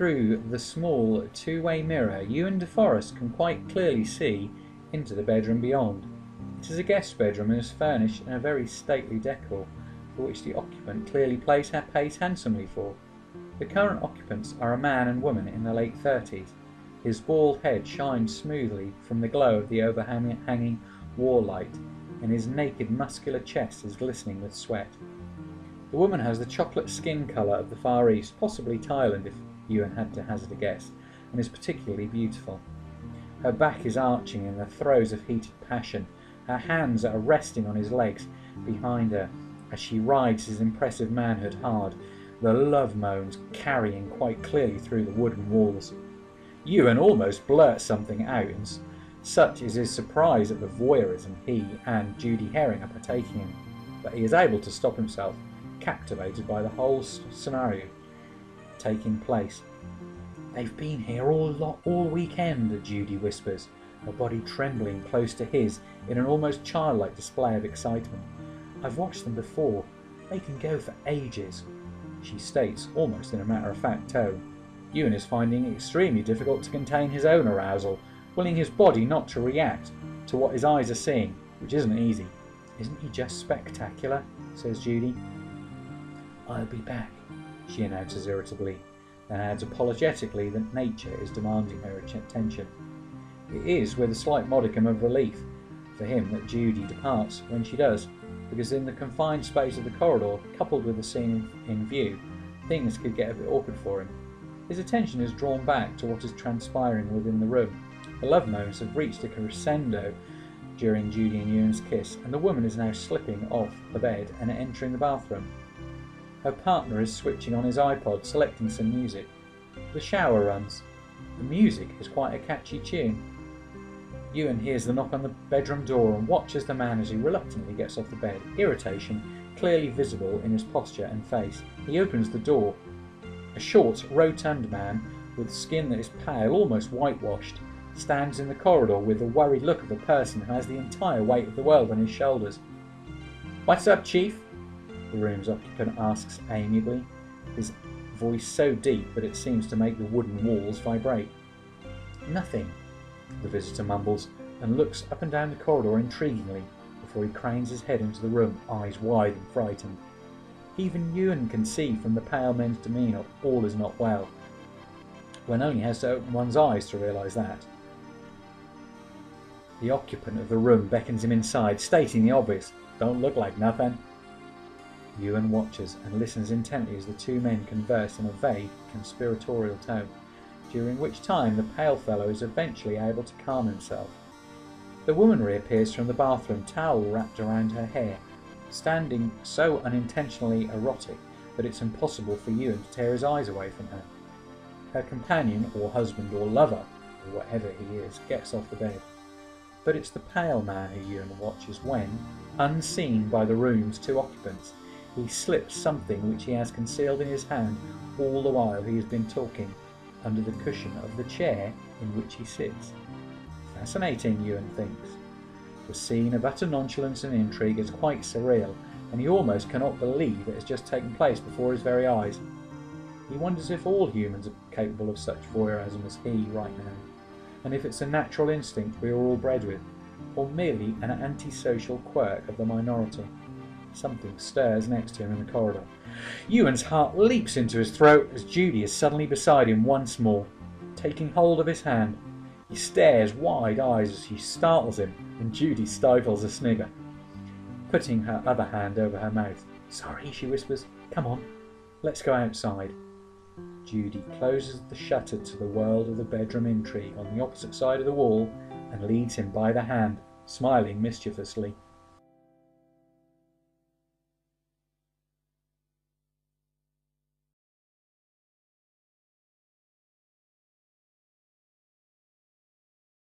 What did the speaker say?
Through the small two-way mirror, Ewan de Forest can quite clearly see into the bedroom beyond. It is a guest bedroom and is furnished in a very stately decor, for which the occupant clearly pays handsomely for. The current occupants are a man and woman in their late 30s. His bald head shines smoothly from the glow of the overhanging wall light, and his naked muscular chest is glistening with sweat. The woman has the chocolate skin colour of the Far East, possibly Thailand if Ewan had to hazard a guess, and is particularly beautiful. Her back is arching in the throes of heated passion. Her hands are resting on his legs behind her as she rides his impressive manhood hard, the love moans carrying quite clearly through the wooden walls. Ewan almost blurts something out, and such is his surprise at the voyeurism he and Judy Herring are partaking in, but he is able to stop himself, captivated by the whole scenario taking place. "They've been here all weekend," Judy whispers, her body trembling close to his in an almost childlike display of excitement. "I've watched them before. They can go for ages," she states, almost in a matter-of-fact tone. Ewan is finding it extremely difficult to contain his own arousal, willing his body not to react to what his eyes are seeing, which isn't easy. "Isn't he just spectacular?" says Judy. "I'll be back," she announces irritably, and adds apologetically that nature is demanding her attention. It is with a slight modicum of relief for him that Judy departs when she does, because in the confined space of the corridor, coupled with the scene in view, things could get a bit awkward for him. His attention is drawn back to what is transpiring within the room. The love moans have reached a crescendo during Judy and Ewan's kiss, and the woman is now slipping off the bed and entering the bathroom. Her partner is switching on his iPod, selecting some music. The shower runs. The music is quite a catchy tune. Ewan hears the knock on the bedroom door and watches the man as he reluctantly gets off the bed, irritation clearly visible in his posture and face. He opens the door. A short, rotund man with skin that is pale, almost whitewashed, stands in the corridor with the worried look of a person who has the entire weight of the world on his shoulders. "What's up, Chief?" the room's occupant asks amiably, his voice so deep that it seems to make the wooden walls vibrate. "Nothing," the visitor mumbles, and looks up and down the corridor intriguingly before he cranes his head into the room, eyes wide and frightened. Even Ewan can see from the pale man's demeanour all is not well. One only has to open one's eyes to realise that. The occupant of the room beckons him inside, stating the obvious, "Don't look like nothing." Ewan watches and listens intently as the two men converse in a vague, conspiratorial tone, during which time the pale fellow is eventually able to calm himself. The woman reappears from the bathroom, towel wrapped around her hair, standing so unintentionally erotic that it's impossible for Ewan to tear his eyes away from her. Her companion, or husband, or lover, or whatever he is, gets off the bed. But it's the pale man who Ewan watches when, unseen by the room's two occupants, he slips something which he has concealed in his hand all the while he has been talking, under the cushion of the chair in which he sits. Fascinating, Ewan thinks. The scene of utter nonchalance and intrigue is quite surreal, and he almost cannot believe it has just taken place before his very eyes. He wonders if all humans are capable of such voyeurism as he right now, and if it's a natural instinct we are all bred with, or merely an antisocial quirk of the minority. Something stirs next to him in the corridor. Ewan's heart leaps into his throat as Judy is suddenly beside him once more, taking hold of his hand. He stares wide-eyed as she startles him, and Judy stifles a snigger, putting her other hand over her mouth. "Sorry," she whispers. "Come on, let's go outside." Judy closes the shutter to the world of the bedroom intrigue on the opposite side of the wall and leads him by the hand, smiling mischievously.